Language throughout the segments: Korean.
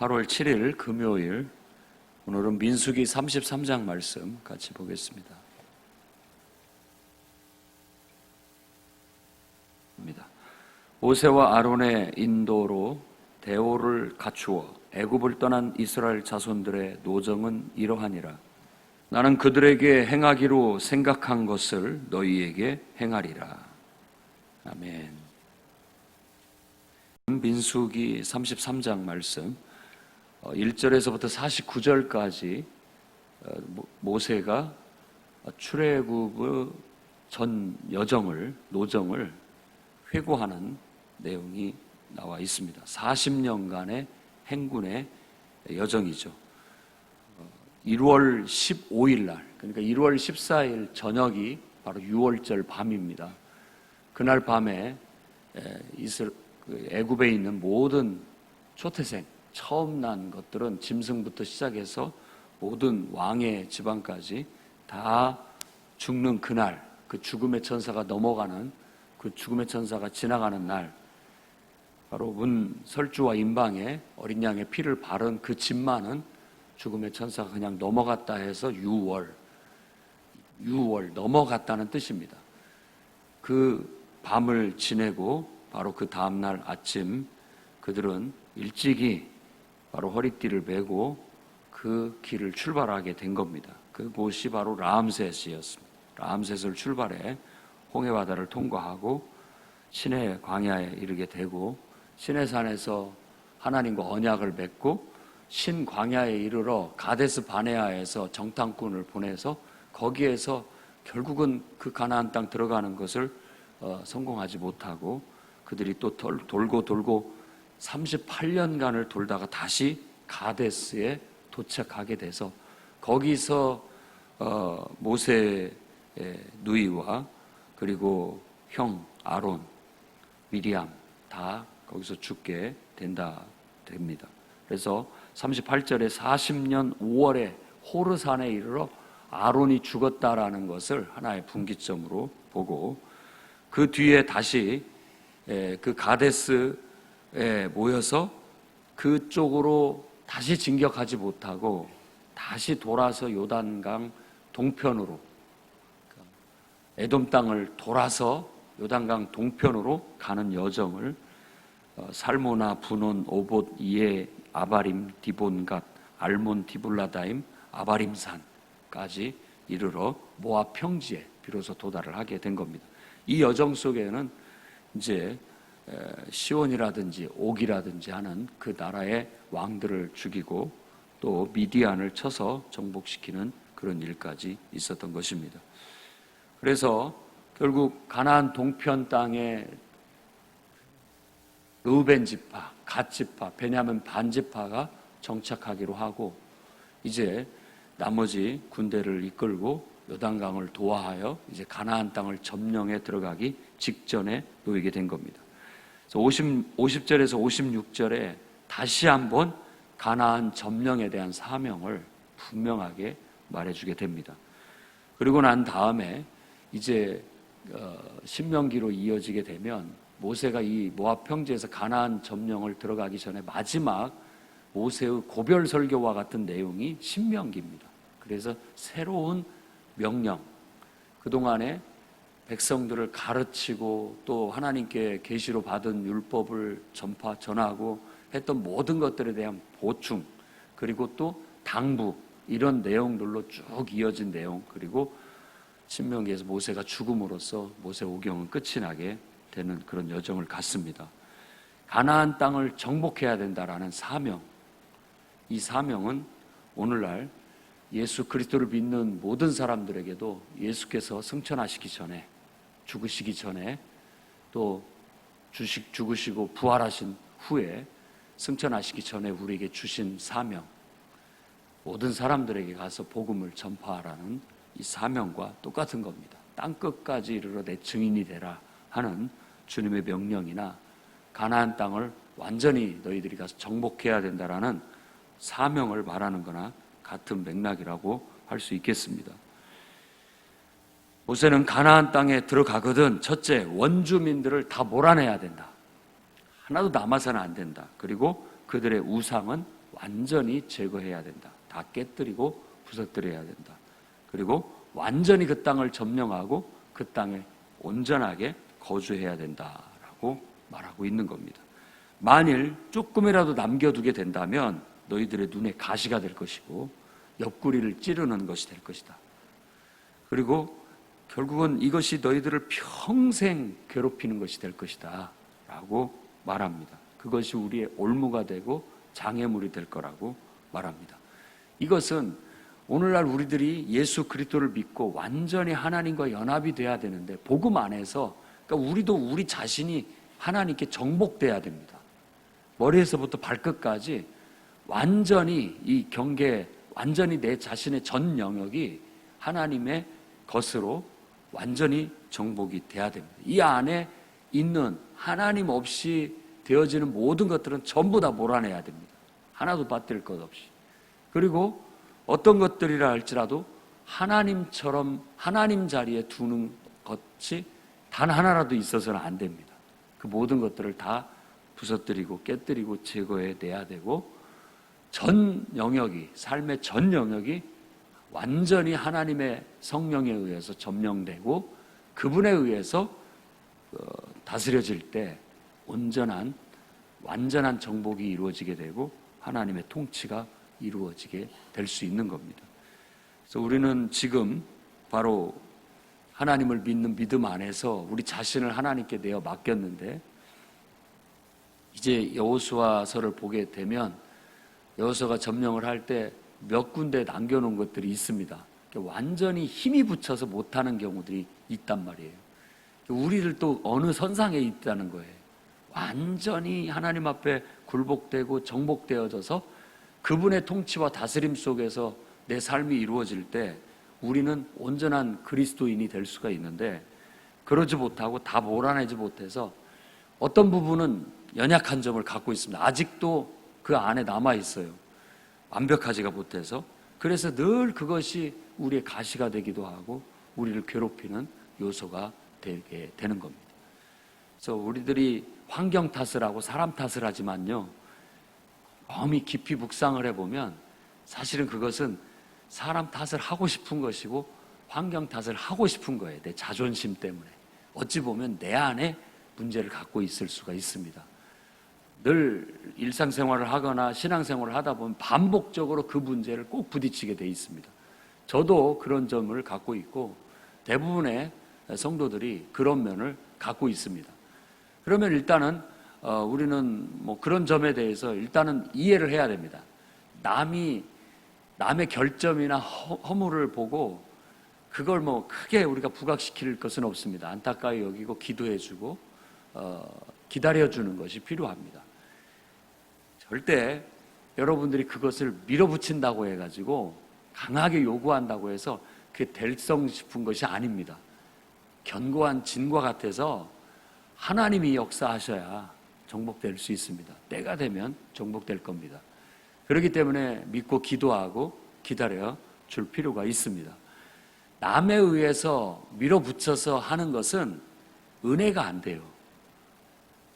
8월 7일 금요일, 오늘은 민수기 33장 말씀 같이 보겠습니다. 모세와 아론의 인도로 대오를 갖추어 애굽을 떠난 이스라엘 자손들의 노정은 이러하니라. 나는 그들에게 행하기로 생각한 것을 너희에게 행하리라. 아멘. 민수기 33장 말씀 1절에서부터 49절까지 모세가 출애굽의 전 노정을 회고하는 내용이 나와 있습니다. 40년간의 행군의 여정이죠. 1월 15일 날, 그러니까 1월 14일 저녁이 바로 6월절 밤입니다. 그날 밤에 애굽에 있는 모든 초태생, 처음 난 것들은 짐승부터 시작해서 모든 왕의 지방까지 다 죽는 그날, 그 죽음의 천사가 넘어가는, 그 죽음의 천사가 지나가는 날, 바로 문 설주와 임방에 어린 양의 피를 바른 그 집만은 죽음의 천사가 그냥 넘어갔다 해서 6월 넘어갔다는 뜻입니다. 그 밤을 지내고 바로 그 다음날 아침 그들은 일찍이 바로 허리띠를 메고 그 길을 출발하게 된 겁니다. 그곳이 바로 라암셋이었습니다. 라암셋을 출발해 홍해바다를 통과하고 시내 광야에 이르게 되고, 시내산에서 하나님과 언약을 맺고 신 광야에 이르러 가데스 바네아에서 정탐꾼을 보내서 거기에서 결국은 그 가나안 땅 들어가는 것을 성공하지 못하고 그들이 또 돌고 38년간을 돌다가 다시 가데스에 도착하게 돼서 거기서 모세의 누이와 그리고 형 아론, 미리암 다 거기서 죽게 됩니다. 그래서 38절에 40년 5월에 호르산에 이르러 아론이 죽었다라는 것을 하나의 분기점으로 보고, 그 뒤에 다시 그 가데스에 모여서 그쪽으로 다시 진격하지 못하고 다시 돌아서 요단강 동편으로, 에돔 땅을 돌아서 요단강 동편으로 가는 여정을 살모나, 분온, 오봇, 이에, 아바림, 디본갓, 알몬, 디블라다임, 아바림산까지 이르러 모압 평지에 비로소 도달을 하게 된 겁니다. 이 여정 속에는 이제 시온이라든지 옥이라든지 하는 그 나라의 왕들을 죽이고 또 미디안을 쳐서 정복시키는 그런 일까지 있었던 것입니다. 그래서 결국 가나안 동편 땅에 르우벤 지파, 갓 지파, 베냐민 반 지파가 정착하기로 하고, 이제 나머지 군대를 이끌고 요단강을 도하여 이제 가나안 땅을 점령해 들어가기 직전에 놓이게 된 겁니다. 그래서 50절에서 56절에 다시 한번 가나안 점령에 대한 사명을 분명하게 말해주게 됩니다. 그리고 난 다음에 이제 신명기로 이어지게 되면 모세가 이 모압 평지에서 가나안 점령을 들어가기 전에 마지막 모세의 고별 설교와 같은 내용이 신명기입니다. 그래서 새로운 명령, 그동안에 백성들을 가르치고 또 하나님께 계시로 받은 율법을 전하고 했던 모든 것들에 대한 보충, 그리고 또 당부, 이런 내용들로 쭉 이어진 내용, 그리고 신명기에서 모세가 죽음으로써 모세 오경은 끝이 나게 되는 그런 여정을 갔습니다. 가나안 땅을 정복해야 된다라는 사명, 이 사명은 오늘날 예수 그리스도를 믿는 모든 사람들에게도 예수께서 승천하시기 전에, 죽으시기 전에, 또 죽으시고 부활하신 후에 승천하시기 전에 우리에게 주신 사명, 모든 사람들에게 가서 복음을 전파하라는 이 사명과 똑같은 겁니다. 땅끝까지 이르러 내 증인이 되라 하는 주님의 명령이나 가나안 땅을 완전히 너희들이 가서 정복해야 된다라는 사명을 말하는 거나 같은 맥락이라고 할 수 있겠습니다. 모세는 가나안 땅에 들어가거든 첫째, 원주민들을 다 몰아내야 된다. 하나도 남아서는 안 된다. 그리고 그들의 우상은 완전히 제거해야 된다. 다 깨뜨리고 부서뜨려야 된다. 그리고 완전히 그 땅을 점령하고 그 땅에 온전하게 거주해야 된다라고 말하고 있는 겁니다. 만일 조금이라도 남겨두게 된다면 너희들의 눈에 가시가 될 것이고 옆구리를 찌르는 것이 될 것이다. 그리고 결국은 이것이 너희들을 평생 괴롭히는 것이 될 것이다 라고 말합니다. 그것이 우리의 올무가 되고 장애물이 될 거라고 말합니다. 이것은 오늘날 우리들이 예수 그리스도를 믿고 완전히 하나님과 연합이 돼야 되는데, 복음 안에서 그러니까 우리도 우리 자신이 하나님께 정복돼야 됩니다. 머리에서부터 발끝까지 완전히 이 경계, 완전히 내 자신의 전 영역이 하나님의 것으로 완전히 정복이 돼야 됩니다. 이 안에 있는 하나님 없이 되어지는 모든 것들은 전부 다 몰아내야 됩니다. 하나도 빠뜨릴 것 없이. 그리고 어떤 것들이라 할지라도 하나님처럼 하나님 자리에 두는 것이 단 하나라도 있어서는 안 됩니다. 그 모든 것들을 다 부서뜨리고 깨뜨리고 제거해내야 되고, 전 영역이, 삶의 전 영역이 완전히 하나님의 성령에 의해서 점령되고 그분에 의해서 다스려질 때 완전한 정복이 이루어지게 되고 하나님의 통치가 이루어지게 될 수 있는 겁니다. 그래서 우리는 지금 바로 하나님을 믿는 믿음 안에서 우리 자신을 하나님께 내어 맡겼는데, 이제 여호수아서를 보게 되면 여호수아가 점령을 할 때 몇 군데 남겨놓은 것들이 있습니다. 완전히 힘이 붙여서 못하는 경우들이 있단 말이에요. 우리를 또 어느 선상에 있다는 거예요. 완전히 하나님 앞에 굴복되고 정복되어져서 그분의 통치와 다스림 속에서 내 삶이 이루어질 때 우리는 온전한 그리스도인이 될 수가 있는데, 그러지 못하고 다 몰아내지 못해서 어떤 부분은 연약한 점을 갖고 있습니다. 아직도 그 안에 남아 있어요. 완벽하지가 못해서. 그래서 늘 그것이 우리의 가시가 되기도 하고 우리를 괴롭히는 요소가 되게 되는 겁니다. 그래서 우리들이 환경 탓을 하고 사람 탓을 하지만요, 엄히 깊이 묵상을 해보면 사실은 그것은 사람 탓을 하고 싶은 것이고 환경 탓을 하고 싶은 거예요. 내 자존심 때문에. 어찌 보면 내 안에 문제를 갖고 있을 수가 있습니다. 늘 일상생활을 하거나 신앙생활을 하다 보면 반복적으로 그 문제를 꼭 부딪히게 돼 있습니다. 저도 그런 점을 갖고 있고 대부분의 성도들이 그런 면을 갖고 있습니다. 그러면 일단은 우리는 뭐 그런 점에 대해서 일단은 이해를 해야 됩니다. 남의 결점이나 허물을 보고 그걸 뭐 크게 우리가 부각시킬 것은 없습니다. 안타까이 여기고 기도해주고 기다려주는 것이 필요합니다. 절대 여러분들이 그것을 밀어붙인다고 해가지고 강하게 요구한다고 해서 그게 될성 싶은 것이 아닙니다. 견고한 진과 같아서 하나님이 역사하셔야 정복될 수 있습니다. 때가 되면 정복될 겁니다. 그렇기 때문에 믿고 기도하고 기다려 줄 필요가 있습니다. 남에 의해서 밀어붙여서 하는 것은 은혜가 안 돼요.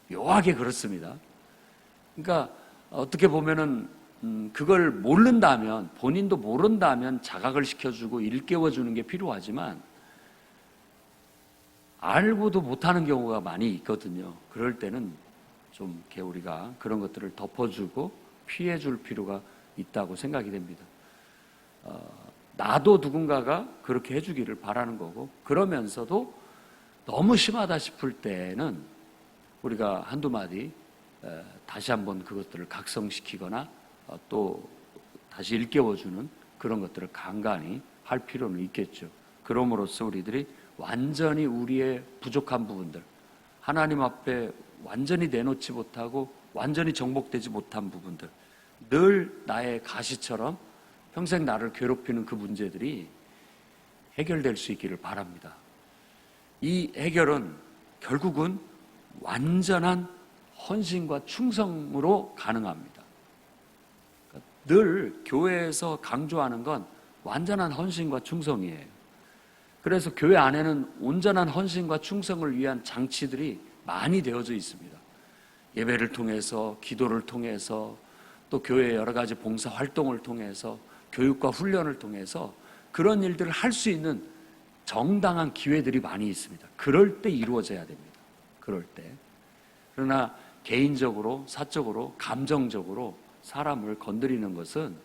묘하게 그렇습니다. 그러니까 어떻게 보면은 그걸 모른다면, 본인도 모른다면 자각을 시켜주고 일깨워주는 게 필요하지만 알고도 못하는 경우가 많이 있거든요. 그럴 때는 좀 이렇게 우리가 그런 것들을 덮어주고 피해줄 필요가 있다고 생각이 됩니다. 나도 누군가가 그렇게 해주기를 바라는 거고, 그러면서도 너무 심하다 싶을 때는 우리가 한두 마디 다시 한번 그것들을 각성시키거나 또 다시 일깨워주는 그런 것들을 간간히 할 필요는 있겠죠. 그럼으로써 우리들이 완전히 우리의 부족한 부분들, 하나님 앞에 완전히 내놓지 못하고 완전히 정복되지 못한 부분들, 늘 나의 가시처럼 평생 나를 괴롭히는 그 문제들이 해결될 수 있기를 바랍니다. 이 해결은 결국은 완전한 헌신과 충성으로 가능합니다. 늘 교회에서 강조하는 건 완전한 헌신과 충성이에요. 그래서 교회 안에는 온전한 헌신과 충성을 위한 장치들이 많이 되어져 있습니다. 예배를 통해서, 기도를 통해서, 또 교회의 여러 가지 봉사 활동을 통해서 교육과 훈련을 통해서 그런 일들을 할 수 있는 정당한 기회들이 많이 있습니다. 그럴 때 이루어져야 됩니다. 그럴 때. 그러나 개인적으로, 사적으로, 감정적으로 사람을 건드리는 것은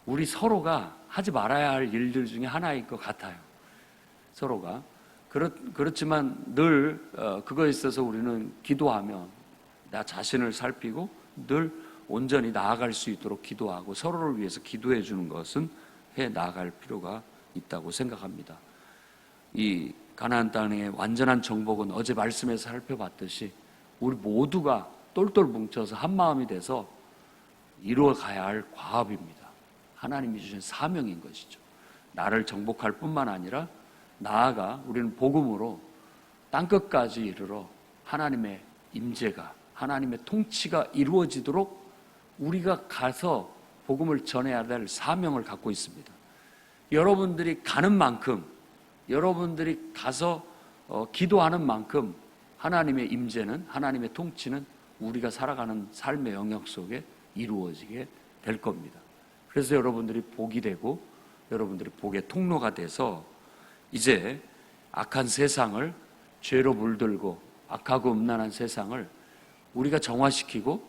우리 서로가 하지 말아야 할 일들 중에 하나일 것 같아요. 서로가. 그렇지만 늘 그거에 있어서 우리는 기도하며 나 자신을 살피고 늘 온전히 나아갈 수 있도록 기도하고 서로를 위해서 기도해 주는 것은 해 나아갈 필요가 있다고 생각합니다. 이 가나안 땅의 완전한 정복은 어제 말씀에서 살펴봤듯이 우리 모두가 똘똘 뭉쳐서 한 마음이 돼서 이루어 가야 할 과업입니다. 하나님이 주신 사명인 것이죠. 나를 정복할 뿐만 아니라 나아가 우리는 복음으로 땅끝까지 이르러 하나님의 임재가, 하나님의 통치가 이루어지도록 우리가 가서 복음을 전해야 될 사명을 갖고 있습니다. 여러분들이 가는 만큼, 여러분들이 가서 기도하는 만큼 하나님의 임재는, 하나님의 통치는 우리가 살아가는 삶의 영역 속에 이루어지게 될 겁니다. 그래서 여러분들이 복이 되고 여러분들이 복의 통로가 돼서 이제 악한 세상을, 죄로 물들고 악하고 음란한 세상을 우리가 정화시키고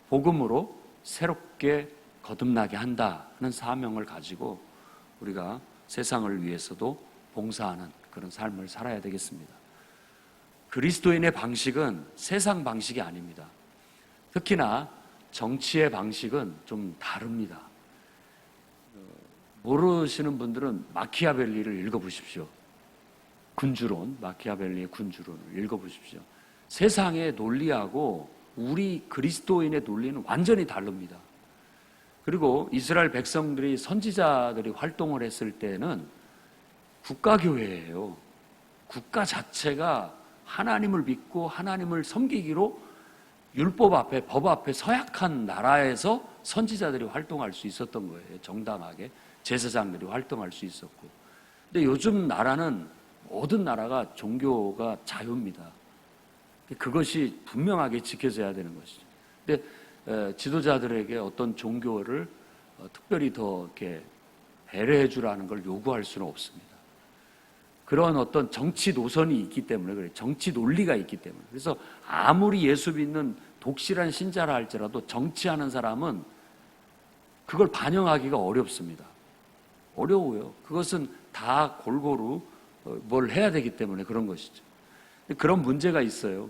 복음으로 새롭게 거듭나게 한다는 사명을 가지고 우리가 세상을 위해서도 봉사하는 그런 삶을 살아야 되겠습니다. 그리스도인의 방식은 세상 방식이 아닙니다. 특히나 정치의 방식은 좀 다릅니다. 모르시는 분들은 마키아벨리를 읽어보십시오. 군주론, 마키아벨리의 군주론을 읽어보십시오. 세상의 논리하고 우리 그리스도인의 논리는 완전히 다릅니다. 그리고 이스라엘 백성들이, 선지자들이 활동을 했을 때는 국가교회예요. 국가 자체가 하나님을 믿고 하나님을 섬기기로 율법 앞에, 법 앞에 서약한 나라에서 선지자들이 활동할 수 있었던 거예요. 정당하게 제사장들이 활동할 수 있었고. 근데 요즘 나라는, 모든 나라가 종교가 자유입니다. 그것이 분명하게 지켜져야 되는 것이죠. 근데 지도자들에게 어떤 종교를 특별히 더 이렇게 배려해 주라는 걸 요구할 수는 없습니다. 그런 어떤 정치 노선이 있기 때문에 그래요. 정치 논리가 있기 때문에. 그래서 아무리 예수 믿는 독실한 신자라 할지라도 정치하는 사람은 그걸 반영하기가 어렵습니다. 어려워요. 그것은 다 골고루 뭘 해야 되기 때문에 그런 것이죠. 그런 문제가 있어요.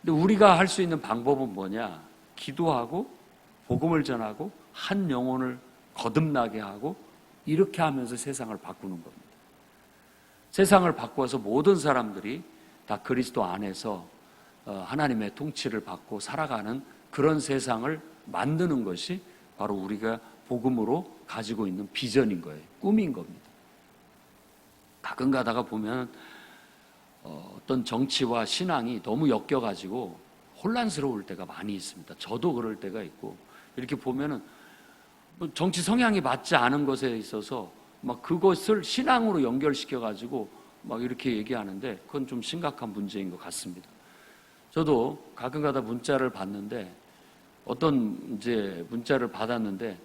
근데 우리가 할 수 있는 방법은 뭐냐? 기도하고 복음을 전하고 한 영혼을 거듭나게 하고 이렇게 하면서 세상을 바꾸는 겁니다. 세상을 바꿔서 모든 사람들이 다 그리스도 안에서 하나님의 통치를 받고 살아가는 그런 세상을 만드는 것이 바로 우리가 복음으로 가지고 있는 비전인 거예요. 꿈인 겁니다. 가끔 가다가 보면 어떤 정치와 신앙이 너무 엮여가지고 혼란스러울 때가 많이 있습니다. 저도 그럴 때가 있고, 이렇게 보면은 정치 성향이 맞지 않은 것에 있어서 막 그것을 신앙으로 연결시켜가지고 막 이렇게 얘기하는데 그건 좀 심각한 문제인 것 같습니다. 저도 가끔가다 문자를 받는데 어떤 이제 문자를 받았는데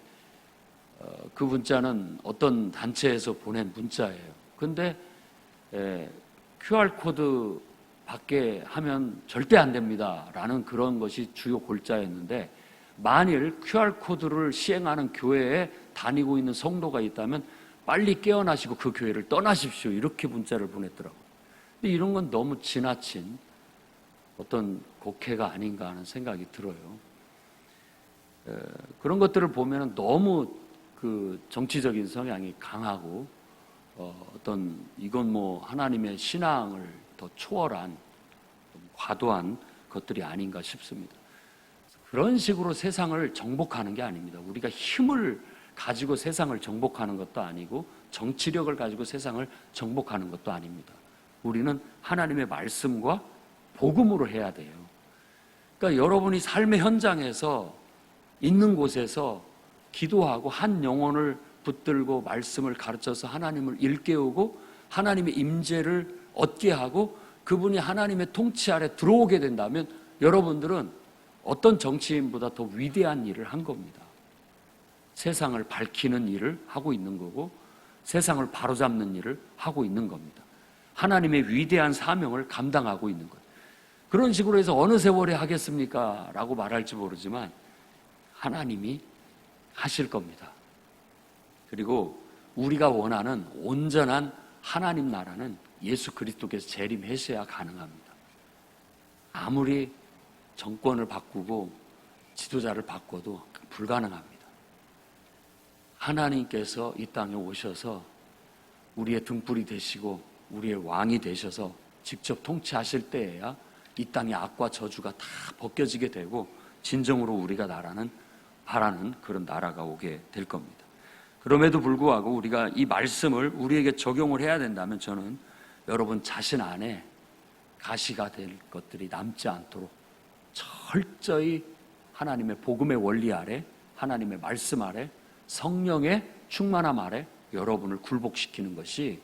그 문자는 어떤 단체에서 보낸 문자예요. 근데 QR코드 받게 하면 절대 안 됩니다 라는 그런 것이 주요 골자였는데, 만일 QR코드를 시행하는 교회에 다니고 있는 성도가 있다면 빨리 깨어나시고 그 교회를 떠나십시오, 이렇게 문자를 보냈더라고요. 근데 이런 건 너무 지나친 어떤 곡해가 아닌가 하는 생각이 들어요. 그런 것들을 보면 너무 그 정치적인 성향이 강하고 어떤 이건 뭐 하나님의 신앙을 더 초월한 과도한 것들이 아닌가 싶습니다. 그런 식으로 세상을 정복하는 게 아닙니다. 우리가 힘을 가지고 세상을 정복하는 것도 아니고 정치력을 가지고 세상을 정복하는 것도 아닙니다. 우리는 하나님의 말씀과 복음으로 해야 돼요. 그러니까 여러분이 삶의 현장에서 있는 곳에서 기도하고 한 영혼을 붙들고 말씀을 가르쳐서 하나님을 일깨우고 하나님의 임재를 얻게 하고 그분이 하나님의 통치 아래 들어오게 된다면 여러분들은 어떤 정치인보다 더 위대한 일을 한 겁니다. 세상을 밝히는 일을 하고 있는 거고 세상을 바로잡는 일을 하고 있는 겁니다. 하나님의 위대한 사명을 감당하고 있는 거예요. 그런 식으로 해서 어느 세월에 하겠습니까? 라고 말할지 모르지만 하나님이 하실 겁니다. 그리고 우리가 원하는 온전한 하나님 나라는 예수 그리스도께서 재림하셔야 가능합니다. 아무리 정권을 바꾸고 지도자를 바꿔도 불가능합니다. 하나님께서 이 땅에 오셔서 우리의 등불이 되시고 우리의 왕이 되셔서 직접 통치하실 때에야 이 땅의 악과 저주가 다 벗겨지게 되고 진정으로 우리가 바라는 그런 나라가 오게 될 겁니다. 그럼에도 불구하고 우리가 이 말씀을 우리에게 적용을 해야 된다면 저는 여러분 자신 안에 가시가 될 것들이 남지 않도록 철저히 하나님의 복음의 원리 아래, 하나님의 말씀 아래, 성령의 충만함 아래 여러분을 굴복시키는 것이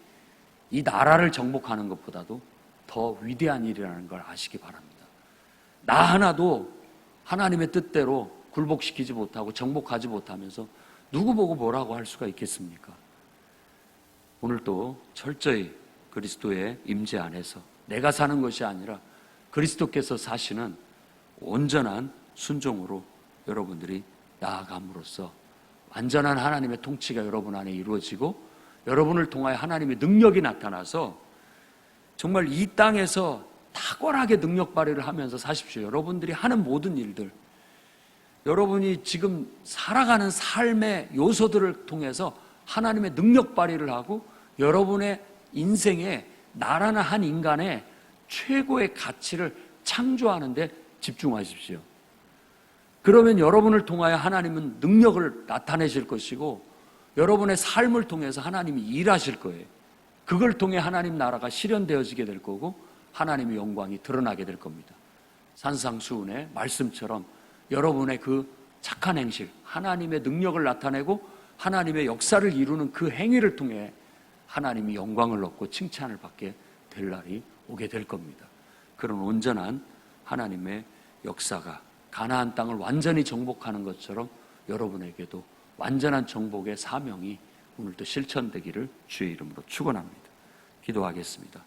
이 나라를 정복하는 것보다도 더 위대한 일이라는 걸 아시기 바랍니다. 나 하나도 하나님의 뜻대로 굴복시키지 못하고 정복하지 못하면서 누구 보고 뭐라고 할 수가 있겠습니까? 오늘도 철저히 그리스도의 임재 안에서 내가 사는 것이 아니라 그리스도께서 사시는 온전한 순종으로 여러분들이 나아감으로써 완전한 하나님의 통치가 여러분 안에 이루어지고 여러분을 통하여 하나님의 능력이 나타나서 정말 이 땅에서 탁월하게 능력 발휘를 하면서 사십시오. 여러분들이 하는 모든 일들, 여러분이 지금 살아가는 삶의 요소들을 통해서 하나님의 능력 발휘를 하고 여러분의 인생에 나라는 한 인간의 최고의 가치를 창조하는 데 집중하십시오. 그러면 여러분을 통하여 하나님은 능력을 나타내실 것이고 여러분의 삶을 통해서 하나님이 일하실 거예요. 그걸 통해 하나님 나라가 실현되어지게 될 거고 하나님의 영광이 드러나게 될 겁니다. 산상수훈의 말씀처럼 여러분의 그 착한 행실, 하나님의 능력을 나타내고 하나님의 역사를 이루는 그 행위를 통해 하나님이 영광을 얻고 칭찬을 받게 될 날이 오게 될 겁니다. 그런 온전한 하나님의 역사가 가나안 땅을 완전히 정복하는 것처럼 여러분에게도 완전한 정복의 사명이 오늘도 실천되기를 주의 이름으로 축원합니다. 기도하겠습니다.